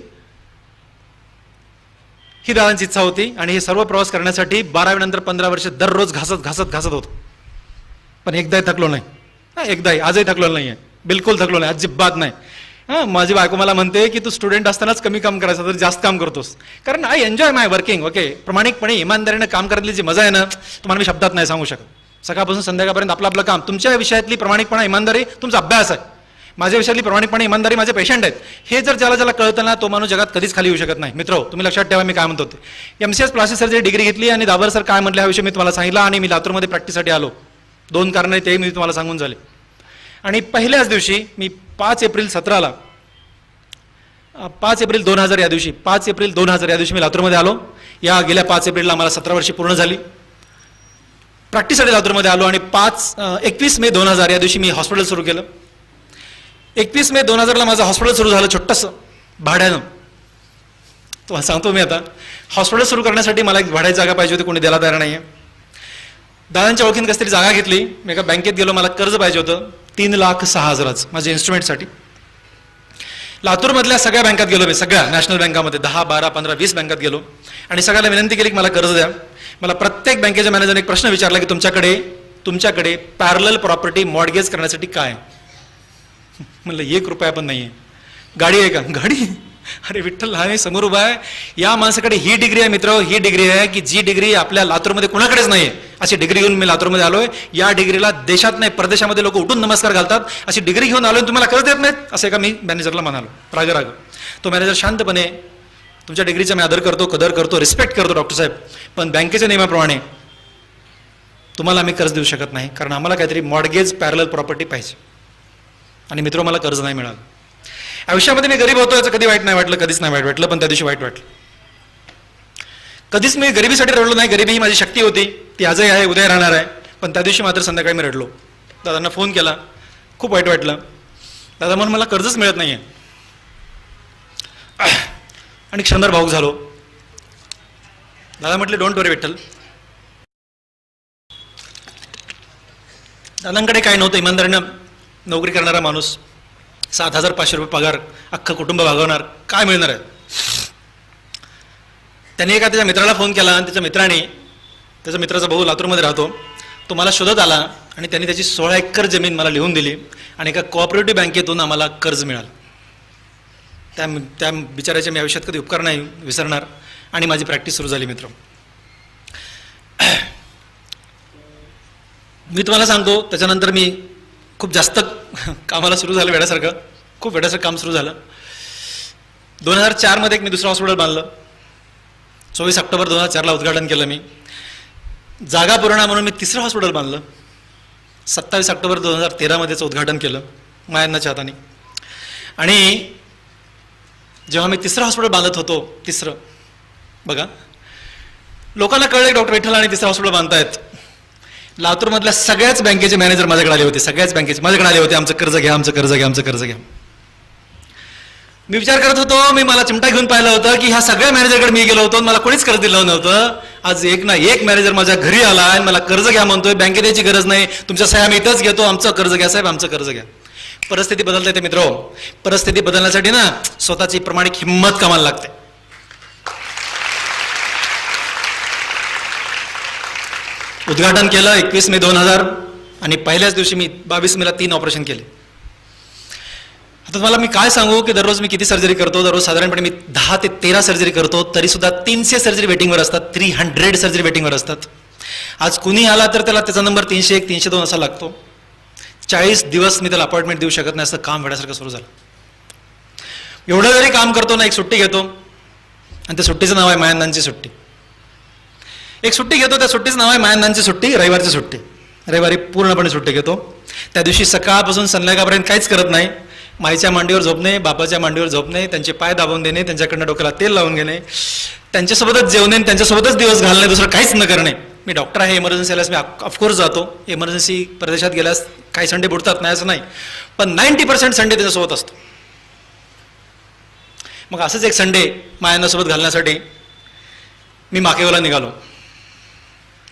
ही दादांची इच्छा होती. आणि हे सर्व प्रवास करण्यासाठी 12वी नंतर 15 वर्ष दररोज घासत होतो, पण एकदाही थकलो नाही. एकदाही, आजही थकलो नाही आहे, बिलकुल थकलो नाही, अजिबात नाही. माझी बायको मला म्हणते की तू स्टुडंट असतानाच कमी काम करायचं, तर जास्त काम करतोस. कारण I enjoy my working. Okay, प्रामाणिकपणे इमानदारीने काम करायची जी मजा आहे ना, तुम्हाला मी शब्दात नाही सांगू शकत. सकाळपासून संध्याकाळपर्यंत आपलं काम. तुमच्या विषयातली प्रामाणिकपणा, इमानदारी तुमचा अभ्यास आहे. माझ्या विषयातली प्रामाणिकपणे, इमानदारी माझे पेशंट आहेत. हे जर ज्याला कळतं ना, तो माणूस जगात कधीच खाली येऊ शकत नाही. मित्र, तुम्ही लक्षात ठेवा मी काय म्हणतो ते. MCH प्लास्टिक सर्जरी डिग्री घेतली आणि दाबर सर काय म्हटलं ह्याविषयी मी तुम्हाला सांगितलं. आणि मी लातूरमध्ये प्रॅक्टिससाठी आलो. 2 कारण ते मी तुम्हाला सांगून झाले. आणि पहिल्याच दिवशी मी 5 एप्रिल 2000 या दिवशी 5 एप्रिल 2000 या दिवशी मी लातूरमध्ये आलो. या गेल्या 5 एप्रिलला मला 17 वर्षी पूर्ण झाली. प्रॅक्टिससाठी लातूरमध्ये आलो. आणि 21 मे 2000 या दिवशी मी हॉस्पिटल सुरू केलं. 21 मे 2000ला माझं हॉस्पिटल सुरू झालं, छोटंसं भाड्यानं. तुम्हाला सांगतो मी आता, हॉस्पिटल सुरू करण्यासाठी मला एक भाड्याची जागा पाहिजे होती, कोणी द्यायला तयार नाही आहे. दादांच्या ओळखीने कसं तरी जागा घेतली. मी एका बँकेत गेलो, मला कर्ज पाहिजे होतं 3,06,000 माझ्या इन्स्ट्रुमेंटसाठी. लातूरमधल्या सगळ्या बँकात गेलो मी, सगळ्या नॅशनल बँकामध्ये 10, 12, 15, 20 बँकात गेलो आणि सगळ्याला विनंती केली की मला कर्ज द्या. मला प्रत्येक बँकेच्या मॅनेजरने एक प्रश्न विचारला की तुमच्याकडे पॅरलल प्रॉपर्टी मॉर्गेज करण्यासाठी काय? म्हणलं 1 रुपया पण नाही आहे. गाडी आहे का? गाडी? अरे विठ्ठल, हा समोर उभा आहे. या माणसाकडे ही डिग्री आहे मित्र, ही डिग्री आहे की जी डिग्री आपल्या लातूरमध्ये कुणाकडेच नाही आहे. अशी डिग्री घेऊन मी लातूरमध्ये आलोय. या डिग्रीला देशात नाही परदेशामध्ये लोक उठून नमस्कार घालतात. अशी डिग्री घेऊन आलोय, तुम्हाला कर्ज देत नाहीत असं एका मी मॅनेजरला म्हणालो राग. तो मॅनेजर शांतपणे, तुमच्या डिग्रीचा मी आदर करतो, कदर करतो, रिस्पेक्ट करतो डॉक्टर साहेब, पण बँकेच्या नियमाप्रमाणे तुम्हाला आम्ही कर्ज देऊ शकत नाही, कारण आम्हाला काहीतरी मॉर्गेज पॅरलल प्रॉपर्टी पाहिजे. आणि मित्र, मला कर्ज नाही मिळालं. आयुष्यामध्ये मी गरीब होतो याचं कधी वाईट नाही वाटलं, कधीच नाही वाईट वाटलं, पण त्या दिवशी वाईट वाटलं. कधीच मी गरिबीसाठी रडलो नाही. गरिबी ही माझी शक्ती होती, ती आजही आहे, उद्या राहणार आहे. पण त्या दिवशी मात्र संध्याकाळी मी रडलो. दादांना फोन केला, खूप वाईट वाटलं. दादा म्हणून मला कर्जच मिळत नाही आहे. आणि क्षणभर भावूक झालो. दादा म्हटले, डोंट वरी विठ्ठल. दादांकडे काय नव्हतं, इमानदारीनं नोकरी करणारा माणूस, 7,500 रुपये पगार, अख्खं कुटुंब भागवणार, काय मिळणार आहे? त्याने एका त्याच्या मित्राला फोन केला आणि त्याच्या मित्राचा भाऊ लातूरमध्ये राहतो, तो मला शोधत आला आणि त्यांनी त्याची 16 एकर जमीन मला लिहून दिली आणि एका कोऑपरेटिव्ह बँकेतून आम्हाला कर्ज मिळालं. त्या बिचाराच्या मी आयुष्यात कधी उपकार नाही विसरणार. आणि माझी प्रॅक्टिस सुरू झाली मित्र. मी तुम्हाला सांगतो, त्याच्यानंतर मी खूप जास्त कामाला सुरू झालं, वेड्यासारखं, खूप वेड्यासारखं काम सुरू झालं. 2004 मध्ये मी दुसरं हॉस्पिटल बांधलं. 24 ऑक्टोबर 2004ला उद्घाटन केलं मी. जागा पुरवणा म्हणून मी 3रं हॉस्पिटल बांधलं. 27 ऑक्टोबर 2013 मध्ये त्याचं उद्घाटन केलं मायांनाच्या हाताने. आणि जेव्हा मी 3रं हॉस्पिटल बांधत होतो, 3रं बघा, लोकांना कळलं डॉक्टर विठ्ठल आणि 3रं हॉस्पिटल बांधतायत. लातूरमधल्या सगळ्याच बँकेचे मॅनेजर माझ्याकडे आले होते, सगळ्याच बँकेचे माझ्याकडे आले होते, आमचं कर्ज घ्या, आमचं कर्ज घ्या, आमचं कर्ज घ्या. मी विचार करत होतो, मी मला चिमटा घेऊन पाहिलं होतं की ह्या सगळ्या मॅनेजरकडे मी गेलो होतो, मला कोणीच कर्ज दिलं नव्हतं. आज एक ना एक मॅनेजर माझ्या घरी आला आणि मला कर्ज घ्या म्हणतोय. बँकेत यायची गरज नाही, तुमच्या सह्या मी इथंच घेतो, आमचं कर्ज घ्या साहेब, आमचं कर्ज घ्या. परिस्थिती बदलता येते मित्र. परिस्थिती बदलण्यासाठी ना स्वतःची प्रामाणिक हिंमत कामाला लागते. उद्घाटन केलं 21 मे 2000 आणि पहिल्याच दिवशी मी 22 मेला 3 ऑपरेशन केले. आता तुम्हाला मी काय सांगू की दररोज मी किती सर्जरी करतो. दररोज साधारणपणे मी 10 ते 13 सर्जरी करतो, तरी सुद्धा 300 सर्जरी वेटिंगवर असतात, 300 सर्जरी वेटिंगवर असतात. आज कुणी आला तर त्याला त्याचा नंबर 301 302 असा लागतो. 40 दिवस मी त्याला अपॉइंटमेंट देऊ शकत नाही, असं काम वेळासारखं सुरू झालं. एवढं जरी काम करतो ना, एक सुट्टी घेतो आणि त्या सुट्टीचं नाव आहे मायांदांची सुट्टी. एक सुट्टी घेतो, त्या सुट्टीचं नाव आहे मायांदांची सुट्टी, रविवारची सुट्टी. रविवारी पूर्णपणे सुट्टी घेतो. त्या दिवशी सकाळपासून संध्याकाळपर्यंत काहीच करत नाही. माईच्या मांडीवर झोपणे, बापाच्या मांडीवर झोपणे, त्यांचे पाय दाबून देणे, त्यांच्याकडनं डोक्याला तेल लावून घेणे, त्यांच्यासोबतच जेवणे, त्यांच्यासोबतच दिवस घालणे, दुसरं काहीच न करणे. मी डॉक्टर आहे, इमर्जन्सी आल्यास मी ऑफकोर्स जातो. इमर्जन्सी प्रदेशात गेल्यास काही संडे बुडतात नाही असं नाही, पण 90% संडे त्याच्यासोबत असतो. मग असंच एक संडे मायांनासोबत घालण्यासाठी मी माकेवाला निघालो.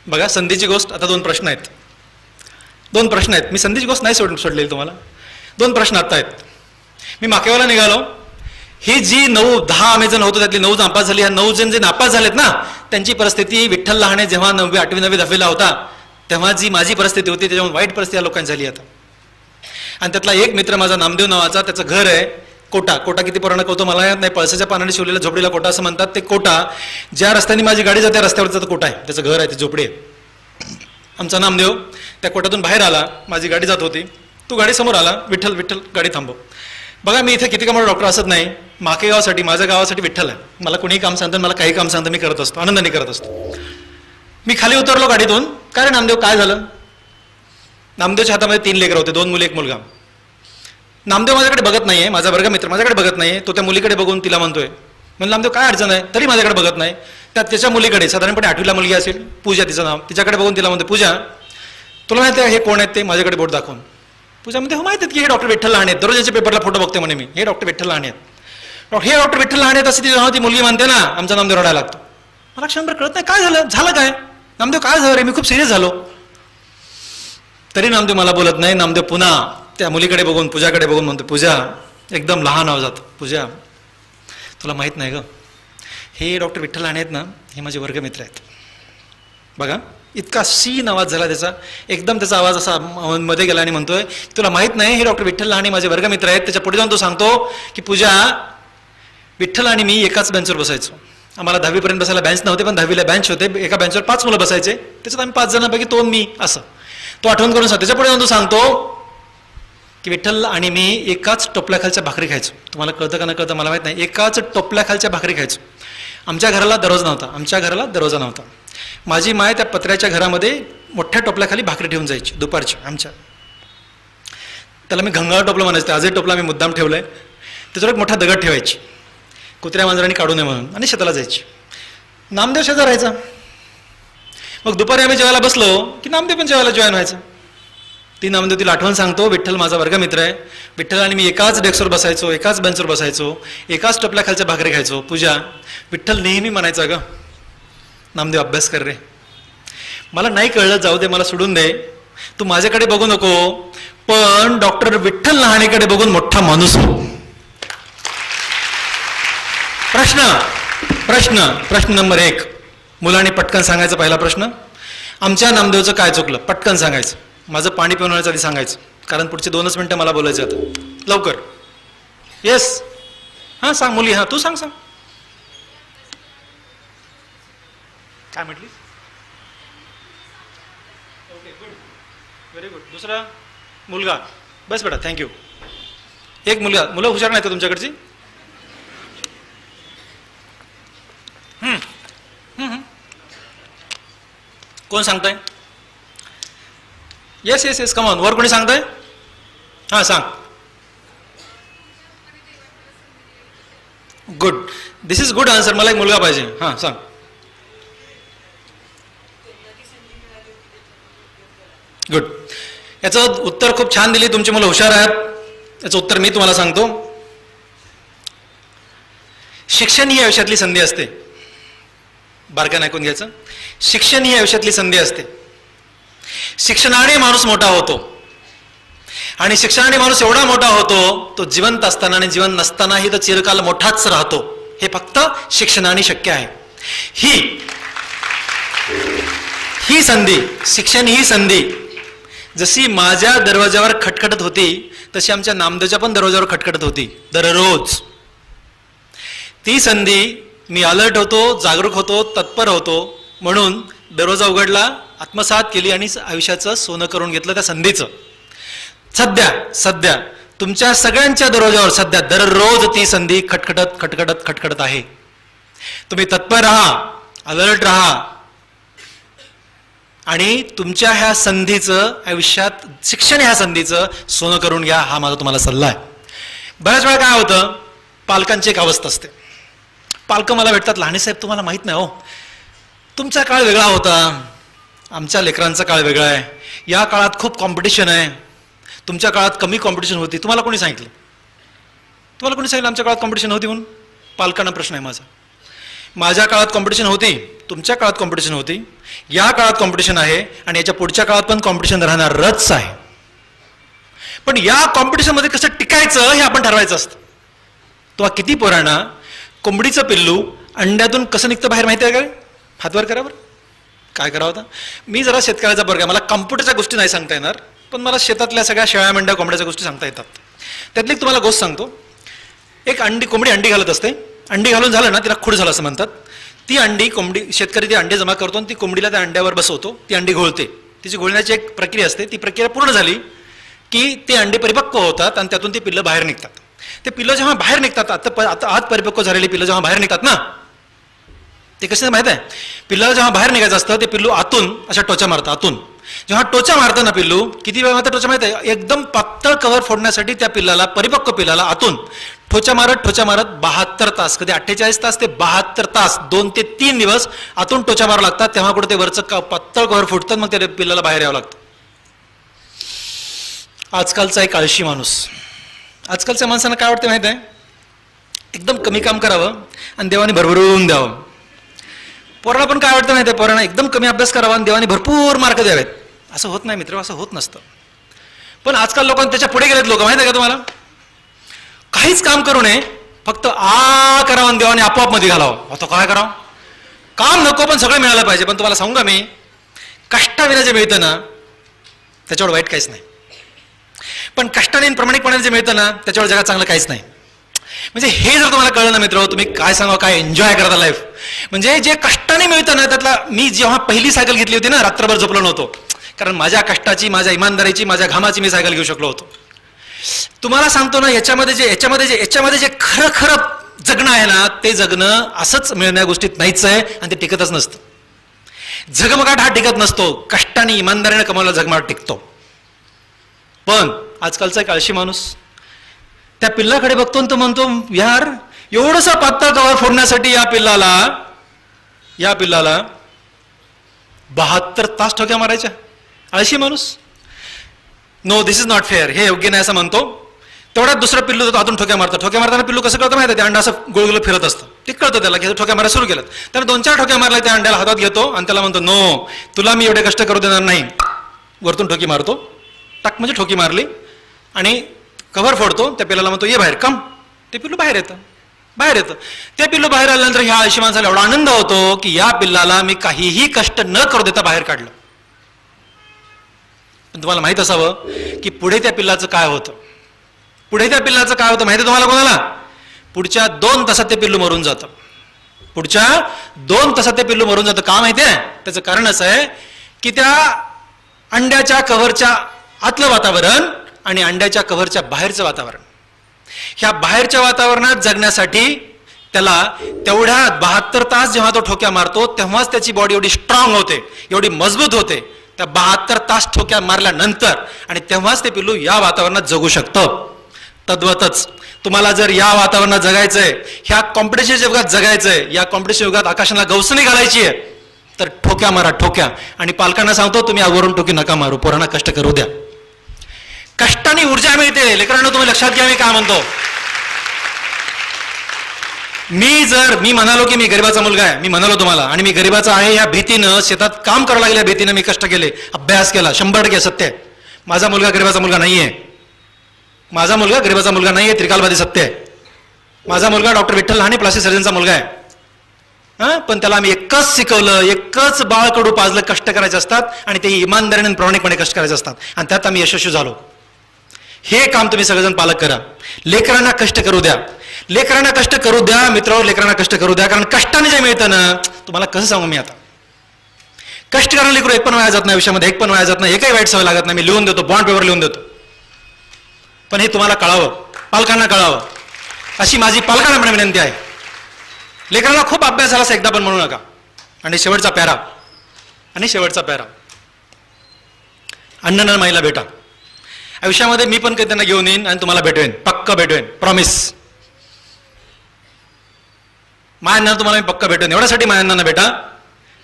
बघा संधीची गोष्ट. आता 2 प्रश्न आहेत. मी संधीची गोष्ट नाही सोडलेली तुम्हाला. 2 प्रश्न आता आहेत. मी माकेवाला निघालो. ही जी 9-10 आम्ही जण होतो त्यातली 9 नापास झाली. ह्या 9 जण जे नापास झालेत ना, त्यांची परिस्थिती विठ्ठल लहाने जेव्हा 9वी 8वी 9वी 10वीला होता तेव्हा जी माझी परिस्थिती होती त्याच्यामुळे वाईट परिस्थिती या लोकांची झाली आता. आणि त्यातला एक मित्र माझा नामदेव नावाचा, त्याचं घर आहे कोटा. कोटा किती पुराणा कळतो मला नाही, पळसाच्या पानाने शिवलेल्या झोपडीला कोटा असं म्हणतात. ते कोटा ज्या रस्त्याने माझी गाडी जाते रस्त्यावरचा कोटा आहे, त्याचं घर आहे, ते झोपडी आहे. आमचा नामदेव त्या कोटातून बाहेर आला, माझी गाडी जात होती, तो गाडी समोर आला, विठ्ठल विठ्ठल गाडी थांबव. बघा मी इथे किती कामाला डॉक्टर असत नाही, माके गावासाठी माझ्या गावासाठी विठ्ठल आहे. मला कोणीही काम सांगतं, मला काही काम सांगतं, मी करत असतो, आनंदाने करत असतो. मी खाली उतरलो गाडीतून. काय रे नामदेव काय झालं? नामदेवच्या हातामध्ये 3 लेकरं होते, 2 मुली 1 मुलगा. नामदेव माझ्याकडे बघत नाहीये, माझा वर्गमित्र माझ्याकडे बघत नाहीये. तो त्या मुलीकडे बघून तिला म्हणतोय, म्हणजे नामदेव काय अडचण आहे, तरी माझ्याकडे बघत नाही. त्याच्या मुलीकडे साधारणपणे 8वीला मुलगी असेल, पूजा तिचं नाव, तिच्याकडे बघून तिला म्हणते, पूजा तुला माहिती आहे हे कोण आहेत ते? माझ्याकडे बोट दाखवून. पूजा म्हणते, हो माहिती आहेत की हे डॉक्टर विठ्ठल लहाने आहेत, दररोज यांच्या पेपरला फोटो बघते म्हणे मी, हे डॉक्टर विठ्ठल लहाने आहेत. हे डॉक्टर विठ्ठल लहाने आहेत असं ती मुलगी म्हणते ना, आमचा नामदेव रडायला लागतो. मला क्षणभर कळत नाही काय झालं काय नामदेव, काय झालं रे, मी खूप सिरियस झालो. तरी नामदेव मला बोलत नाही. नामदेव पुन्हा त्या मुलीकडे बघून पूजाकडे बघून म्हणतो, पूजा एकदम लहान आवाजात, पूजा तुला माहित नाही ग, हे डॉक्टर विठ्ठल लहाने आहेत ना, हे माझे वर्गमित्र आहेत. बघा इतका सीन आवाज झाला त्याचा, एकदम त्याचा आवाज असा मध्ये गेला आणि म्हणतोय, तुला माहित नाही हे डॉक्टर विठ्ठल लहाने माझे वर्गमित्र आहेत. त्याच्या पुढे जाऊन तो सांगतो की पूजा विठ्ठल आणि मी एकाच बेंचवर बसायचो. आम्हाला 10वी पर्यंत बसायला बेंच नव्हते, पण 10वीला बेंच होते. एका बेंचवर 5 मुलं बसायचे, त्याच्यात आम्ही 5 जणांपैकी 2 मी असं तो आठवण करून सांगतो. त्याच्या पुढे जाऊन तो सांगतो की विठ्ठल आणि मी एकाच टोपल्याखालच्या भाकरी खायचो. तुम्हाला कळतं का न कळतं मला माहित नाही, एकाच टोपल्याखालच्या भाकरी खायचो. आमच्या घराला दरवाजा नव्हता. माझी माय त्या पत्र्याच्या घरामध्ये मोठ्या टोपल्याखाली भाकरी ठेवून जायची दुपारची आमच्या. त्याला मी घंगाळ टोपलं म्हणायचं. आजही टोपला मी मुद्दाम ठेवलंय. त्याच्यावर एक मोठा दगड ठेवायची, कुत्र्या मांजरांनी काढू नये म्हणून, आणि शेताला जायची. नामदेव शेजार राहायचा. मग दुपारी आम्ही जेवायला बसलो की नामदेव पण जेवायला जॉईन व्हायचं. ती नामदेव तिला आठवण सांगतो, विठ्ठल माझा वर्गमित्र आहे, विठ्ठल आणि मी एकाच डेस्कवर बसायचो, एकाच बेंचवर बसायचो, एकाच टोपल्याखालच्या भाकरी खायचो. पूजा विठ्ठल नेहमी म्हणायचा, ग नामदेव अभ्यास कर रे. मला नाही कळलं, जाऊ दे, मला सोडून दे, तू माझ्याकडे बघू नको, पण डॉक्टर विठ्ठल लहानेकडे बघून मोठा माणूस हो. प्रश्न नंबर 1, मुलांनी पटकन सांगायचा. पहिला प्रश्न, आमच्या नामदेवचं काय चुकलं? पटकन सांगायचं. माझं पाणी पिवण्याच्या आधी सांगायचं, कारण पुढचे 2च मिनिटं मला बोलायचं आता. लवकर. येस, हां सांग मुली, हां तू सांग. काय म्हटली? Okay, good, very good. दुसरा मुलगा, बस बेटा, थँक्यू. एक मुलं हुशार नाही का तुमच्याकडची? कोण सांगताय? Yes come on. वर कोणी सांगताय? हां सांग. Good, this is good answer. मला एक मुलगा पाहिजे. हां सांग. गुड. याचं उत्तर खूप छान दिली, तुमची मुलं हुशार आहेत. याचं उत्तर मी तुम्हाला सांगतो. शिक्षण ही आयुष्यातली संधी असते. बारकाईने ऐकून घ्यायचं. शिक्षण ही आयुष्यातली संधी असते. शिक्षणाने माणूस मोठा होतो, आणि शिक्षणाने माणूस एवढा मोठा होतो, तो जिवंत असताना आणि जीवन नसतानाही तो चिरकाल मोठाच राहतो. हे फक्त शिक्षणाने शक्य आहे. ही संधी, शिक्षण ही संधी जशी माझ्या दरवाजावर खटखटत होती, तशी आमच्या नामदेवच्या पण दरवाजावर खटखटत होती दररोज. ती संधी मी अलर्ट होतो, जागरूक होतो, तत्पर होतो, म्हणून दरवाजा उघडला, आत्मसात केली आणि आयुष्याचं सोनं करून घेतलं त्या संधीचं. सध्या तुमच्या सगळ्यांच्या दरवाजावर सध्या दररोज ती संधी खटखटत आहे. तुम्ही तत्पर राहा, अलर्ट राहा आणि तुमच्या ह्या संधीचं आयुष्यात शिक्षण ह्या संधीचं सोनं करून घ्या, हा माझा तुम्हाला सल्ला आहे. बऱ्याच वेळा काय होतं, पालकांची एक अवस्था असते. पालकं मला भेटतात, लहाने साहेब तुम्हाला माहित नाही हो, तुमचा काळ वेगळा होता, आमच्या लेकरांचा काळ वेगळा आहे, या काळात खूप कॉम्पिटिशन आहे, तुमच्या काळात कमी कॉम्पिटिशन होती. तुम्हाला कोणी सांगितलं आमच्या काळात कॉम्पिटिशन होती म्हणून? पालकांना प्रश्न आहे माझा. माझ्या काळात कॉम्पिटिशन होती, तुमच्या काळात कॉम्पिटिशन होती, या काळात कॉम्पिटिशन आहे आणि याच्या पुढच्या काळात पण कॉम्पिटिशन राहणारच आहे. पण या कॉम्पिटिशनमध्ये कसं टिकायचं हे आपण ठरवायचं असतं. तेव्हा किती पोरांना कोंबडीचं पिल्लू अंड्यातून कसं निघतं बाहेर माहिती आहे का? हातवर करा बरं, काय करावं होतं. मी जरा शेतकऱ्याचा वर्ग आहे, मला कॉम्प्युटरच्या गोष्टी नाही सांगता येणार, पण मला शेतातल्या सगळ्या शेळ्या मेंढ्या कोंबड्याच्या गोष्टी सांगता येतात. त्यातली एक तुम्हाला गोष्ट सांगतो. एक कोंबडी अंडी घालत असते. अंडी घालून झालं ना, तिला खूड झालं असं म्हणतात. ती अंडी शेतकरी ती अंडे जमा करतो आणि ती कोंबडीला त्या अंड्यावर बसवतो, ती अंडी घोळते. तिची घोळण्याची एक प्रक्रिया असते. ती प्रक्रिया पूर्ण झाली की ते अंडे परिपक्व होतात आणि त्यातून ती पिल्लं बाहेर निघतात. ते पिल्लं जेव्हा बाहेर निघतात, आता आत परिपक्व झालेली पिल्लं जेव्हा बाहेर निघतात ना, ते कसं माहित आहे, पिल्लाला जेव्हा बाहेर निघायचं असतं ते पिल्लू आतून अशा टोचा मारतं. आतून जेव्हा टोचा मारतं ना पिल्लू, किती वेळ मारतं टोचा माहित आहे? एकदम पातळ कव्हर फोडण्यासाठी त्या पिल्लाला, परिपक्व पिल्लाला आतून ठोचा मारत 72 तास, कधी 48 तास ते 72 तास, 2 ते 3 दिवस आतून टोचा मारावं लागतात. तेव्हा कुठे ते वरचं पातळ कव्हर फुटतात, मग त्या पिल्लाला बाहेर यावं लागतं. आजकालचा एक आळशी माणूस, आजकालच्या माणसांना काय वाटतं माहित आहे? एकदम कमी काम करावं आणि देवाने भरभरून द्यावं. पोरांना पण काय वाटतं माहिती आहे? पोरांना एकदम कमी अभ्यास करावा आणि देवाने भरपूर मार्क द्यावेत. असं होत नाही मित्र, असं होत नसतं. पण आजकाल लोकांना त्याच्या पुढे गेलेत लोक, माहिती आहे का तुम्हाला? काहीच काम करू नये, फक्त आ करावं आणि देवाने आपोआप मध्ये घालावं. आता काय करावं? काम नको पण सगळं मिळालं पाहिजे. पण तुम्हाला सांगू का मी, कष्टाविना जे मिळतं ना त्याच्यावर वाईट काहीच नाही. पण कष्टाने आणि प्रामाणिकपणाने जे मिळतं ना त्याच्यावर जगात चांगलं काहीच नाही. म्हणजे हे जर तुम्हाला कळलं ना मित्र, तुम्ही काय सांगा, काय एन्जॉय करता लाईफ. म्हणजे जे कष्टाने मिळतं ना त्यातला, मी जेव्हा पहिली सायकल घेतली होती ना, रात्रभर झोपलो नव्हतो, कारण माझ्या कष्टाची, माझ्या इमानदारीची, माझ्या घामाची मी सायकल घेऊ शकलो होतो. तुम्हाला सांगतो ना, याच्यामध्ये जे खरं जगणं आहे ना, ते जगणं असंच मिळण्या गोष्टीत नाहीच आहे आणि ते टिकतच नसतं. झगमगाट हा टिकत नसतो, कष्टाने इमानदारीने कमावला झगमगाट टिकतो. पण आजकालचा एक आळशी माणूस त्या पिल्लाकडे बघतो तो म्हणतो, यार एवढंसा पातळ कव्हर फोडण्यासाठी या पिल्लाला 72 तास ठोक्या मारायच्या. आळशी माणूस. No, this is not fair, हे योग्य नाही असं म्हणतो. तेवढ्यात दुसरं पिल्लू आतून ठोक्या मारताना पिल्लू कसं कळतं माहिती आहे? ते अंडा असं गोळगोळ फिरत असतं, ते कळतं त्याला की ठोक्या मारायला सुरू केलं. त्याने 2-4 ठोक्या मारल्या, त्या अंड्याला हातात घेतो आणि त्याला म्हणतो, नो, तुला मी एवढे कष्ट करू देणार नाही. वरतून ठोकी मारतो, टाक म्हणजे ठोकी मारली आणि कव्हर फोडतो. त्या पिल्लाला म्हणतो, ये बाहेर, कम. ते पिल्लू बाहेर येतं. ते पिल्लू बाहेर आल्यानंतर ह्या आळशी माणसाला एवढा आनंद होतो की या पिल्लाला मी काहीही कष्ट न करू देता बाहेर काढलं. पण तुम्हाला माहित असावं की पुढे त्या पिल्लाचं काय होतं माहिती आहे तुम्हाला? कोणाला? पुढच्या 2 तासात ते पिल्लू मरून जातं. का माहिती आहे? त्याचं कारण असं आहे की त्या अंड्याच्या कव्हरच्या आतलं वातावरण आणि अंड्याच्या कव्हरच्या बाहेरचं वातावरण, ह्या बाहेरच्या वातावरणात जगण्यासाठी त्याला तेवढ्या 72 तास जेव्हा तो ठोक्या मारतो तेव्हाच त्याची बॉडी एवढी स्ट्रॉंग होते, एवढी मजबूत होते. त्या 72 तास ठोक्या मारल्यानंतर आणि तेव्हाच ते पिल्लू या वातावरणात जगू शकतं. तद्वतच तुम्हाला जर या वातावरणात जगायचंय, ह्या कॉम्पिटिशन युगात जगायचंय, या कॉम्पिटिशन युगात आकाशाला गवसणी घालायची आहे, तर ठोक्या मारा, ठोक्या. आणि पालकांना सांगतो, तुम्ही आवरून ठोकी नका मारू, पोरांना कष्ट करू द्या. कष्टाने ऊर्जा मिळते. लेकरांनो, तुम्ही लक्षात घ्या मी काय म्हणतो. मी म्हणालो की मी गरीबाचा मुलगा आहे, मी म्हणालो तुम्हाला, आणि मी गरीबाचा आहे या भीतीनं, शेतात काम करावं लागेल या भीतीनं मी कष्ट केले, अभ्यास केला, 100% सत्य आहे. माझा मुलगा गरीबाचा मुलगा नाहीये. त्रिकालवादी सत्य आहे. माझा मुलगा डॉक्टर विठ्ठल लहाने प्लास्टिक सर्जनचा मुलगा आहे. पण त्याला आम्ही एकच शिकवलं, एकच बाळकडू पाजलं, कष्ट करायचे असतात आणि ते इमानदारीने प्रामाणिकपणे कष्ट करायचे असतात, आणि त्यात आम्ही यशस्वी झालो. हे काम तुम्ही सगळेजण पालक करा. लेकरांना कष्ट करू द्या मित्रांनो, लेकरांना कष्ट करू द्या. कारण कष्टाने जे मिळतं ना, तुम्हाला कसं सांगू मी आता, कष्ट करायला लेकरू एक पण वाया जात नाही आयुष्यामध्ये, एक पण वाया जात नाही, एकही वाईट सवय लागत नाही. मी लिहून देतो, बॉन्ड पेपर लिहून देतो. पण हे तुम्हाला कळावं, पालकांना कळावं, अशी माझी पालकांना विनंती आहे. लेकरांना खूप अभ्यास झाला असं एकदा पण म्हणू नका. आणि शेवटचा पॅरा, अण्णांना माईला भेटा. आयुष्यामध्ये मी पण काही त्यांना घेऊन येईन आणि तुम्हाला भेटवेन, पक्का भेटवेन, प्रॉमिस. माझ्या तुम्हाला मी पक्का भेटवेन. एवढ्यासाठी माझ्या अण्णांना भेटा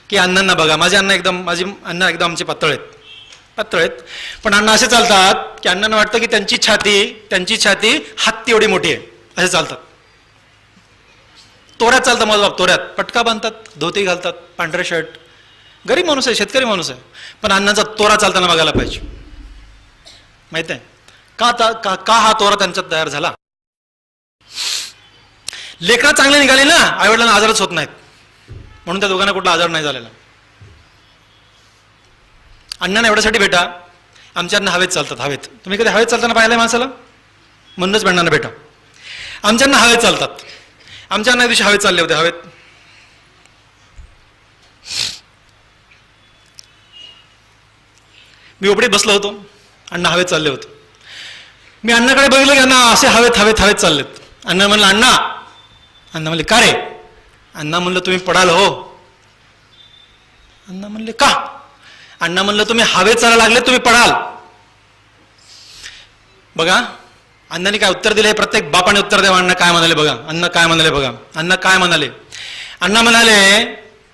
की अण्णांना बघा. माझी अण्णा एकदम आमचे पातळ आहेत. पण अण्णा असे चालतात की अण्णांना वाटतं की त्यांची छाती हत्ती एवढी मोठी आहे, असे चालतात. तोऱ्यात चालतं माझा बाप, तोऱ्यात पटका बांधतात, धोती घालतात, पांढरे शर्ट. गरीब माणूस आहे, शेतकरी माणूस आहे, पण अण्णांचा तोरा चालताना बघायला पाहिजे. माहित आहे का हा तोरा त्यांच्यात तयार झाला? लेकरं चांगले निघाले ना, आईवडिलांना आजारच होत नाहीत, म्हणून त्या दोघांना कुठला आजार नाही झालेला. अण्णांना एवढ्यासाठी भेटा, आमच्या अण्णा हवेत चालतात. हवेत तुम्ही कधी हवेत चालताना पाहिलंय माणसाला? म्हणूनच अण्णांना भेटा. आमच्या अण्णा हवेत चालतात. आमच्या अण्णा दिवशी हवेत चालले होते. हवेत मी उपडीत बसलो होतो, अण्णा हवेत चालले होते. मी अण्णाकडे बघितलं की अण्णा असे हवेत चाललेत. अण्णा म्हणलं अण्णा म्हणले का रे? अण्णा म्हणलं तुम्ही पडाल हो. अण्णा म्हणले का? अण्णा म्हणलं तुम्ही हवेत चालायला लागले, तुम्ही पडाल. बघा अण्णांनी काय उत्तर दिले, प्रत्येक बापाने उत्तर द्यावं. अण्णा काय म्हणाले बघा, अण्णा काय म्हणाले बघा. अण्णा काय म्हणाले? अण्णा म्हणाले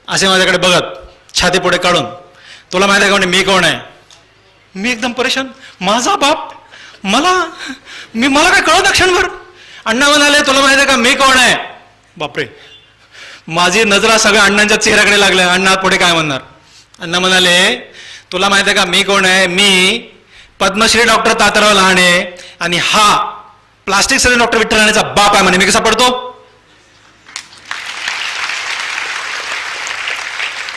असे माझ्याकडे बघत, छाती पुढे काढून, तुला माहिती आहे का मी कोण आहे? मी एकदम परेशान, माझा बाप, मला काय कळत ना क्षणभर. अण्णा म्हणाले तुला माहिती आहे का मी कोण आहे? बापरे, माझी नजरा सगळ्या अण्णांच्या चेहऱ्याकडे लागल्या. अण्णा पुढे काय म्हणणार? अण्णा म्हणाले तुला माहिती आहे का मी कोण आहे? मी पद्मश्री डॉक्टर तात्याराव लहाने आणि हा प्लास्टिक सर्जन डॉक्टर विठ्ठल लहानेचा बाप आहे म्हणे. मी कसा पडतो?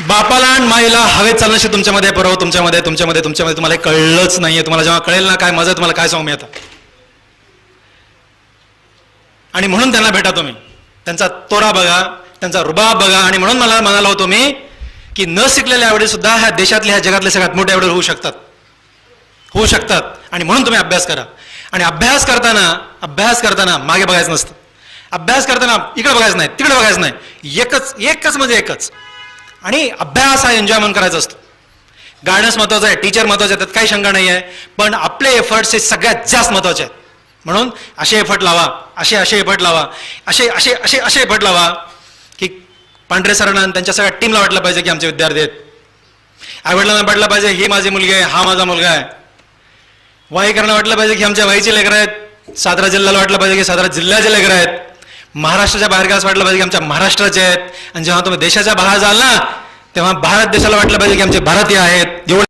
बापाला आणि माईला हवेत चालण्याशी तुमच्यामध्ये बरोबर, तुमच्यामध्ये तुम्हाला कळलंच नाहीये. तुम्हाला जेव्हा कळेल ना काय मजा, तुम्हाला काय सांगू मी आता. आणि म्हणून त्यांना भेटा तुम्ही, त्यांचा तोरा बघा, त्यांचा रुबाब बघा. आणि म्हणून मला म्हणाला होतो मी की न शिकलेल्या आवडी सुद्धा ह्या देशातले, ह्या जगातले सगळ्यात मोठे आवडी होऊ शकतात. आणि म्हणून तुम्ही अभ्यास करा. आणि अभ्यास करताना मागे बघायचं नसतं. अभ्यास करताना इकडे बघायचं नाही, तिकडे बघायचं नाही, एकच म्हणजे एकच. आणि अभ्यास हा एन्जॉयमेंट करायचा असतो. गायडन्स महत्वाचं आहे, टीचर महत्वाचे आहे, त्यात काही शंका नाही आहे. पण आपले एफर्ट्स हे सगळ्यात जास्त महत्वाचे आहेत. म्हणून असे एफर्ट लावा, असे एफर्ट लावा की पांढरे सरांना त्यांच्या सगळ्या टीमला वाटलं पाहिजे की आमचे विद्यार्थी आहेत. आईवडिलांना वाटलं पाहिजे ही माझी मुलगी आहे, हा माझा मुलगा आहे. वाईकरांना वाटलं पाहिजे की आमच्या वाईचे लेकरं आहेत. सातारा जिल्ह्याला वाटलं पाहिजे की सातारा जिल्ह्याचे लेकरं आहेत. महाराष्ट्राच्या बाहेर असं वाटलं पाहिजे की आमच्या महाराष्ट्राचे आहेत. आणि जेव्हा तुम्ही देशाच्या बाहेर जाल ना, तेव्हा भारत देशाला वाटलं पाहिजे की आमचे भारतीय आहेत.